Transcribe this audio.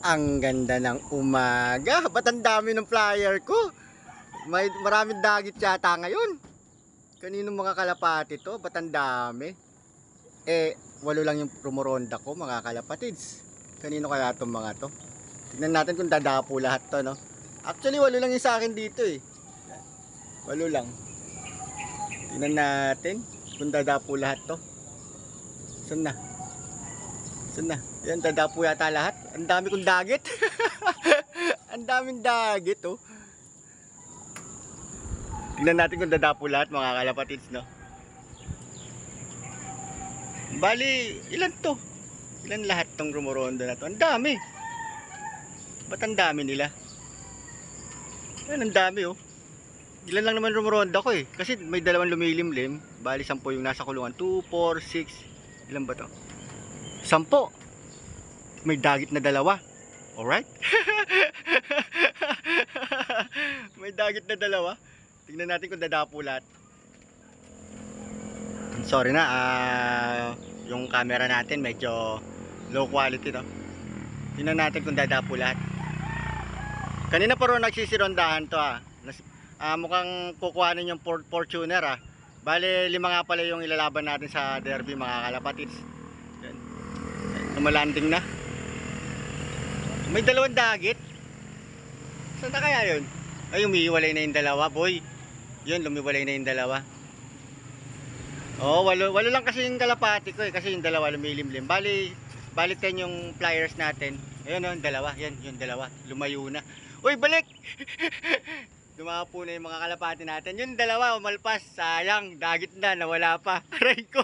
Ang ganda ng umaga. Ba't ang dami ng flyer ko? Maraming dagit yata ngayon. Kaninong mga kalapati to? Ba't ang dami? Walo lang yung rumoronda ko mga kalapatids. Kanino kaya itong mga to? Tignan natin kung dadapo lahat to, no? Actually, walo lang yung sa akin dito eh. Walo lang. Tignan natin kung dadapo lahat to. Saan na? Saan na? Yan, dadapo yata lahat. Ang dami kong dagit. Ang daming dagit, oh. Tingnan natin kung dadapo lahat, mga kalapatids, no? Bali, ilan to? Ilan lahat tong rumorondo na to? Ang dami. Ba't ang dami nila? Yan, ang dami, oh. Ilan lang naman rumuronda ko eh. Kasi may dalawang lumilimlim. Bali, 10 yung nasa kulungan. 2, 4, 6. Ilan ba to? 10. May dagit na dalawa. Alright? May dagit na dalawa. Tingnan natin kung dadapo lahat. Sorry na, yung camera natin medyo low quality, no? Tingnan natin kung dadapo lahat. Kanina pa rin nagsisirondahan to, mukhang kukuhanin yung Fortuner, Bale, 5 nga pala yung ilalaban natin sa derby, mga kalapatids. Yan. Lumalanding na. May dalawang dagit. Saan na kaya yun? Ay, umiiwalay na yung dalawa, boy. Yun, lumiwalay na yung dalawa. Walo lang kasi yung kalapati ko eh. Kasi yung dalawa lumilimlim. Bali 10 yung flyers natin. Ayun, yung dalawa. Yan, yung dalawa. Lumayo na. Uy, balik! Dumapo na yung mga kalapati natin. Yung dalawa, umalpas. Sayang, dagit na, nawala pa. Aray ko.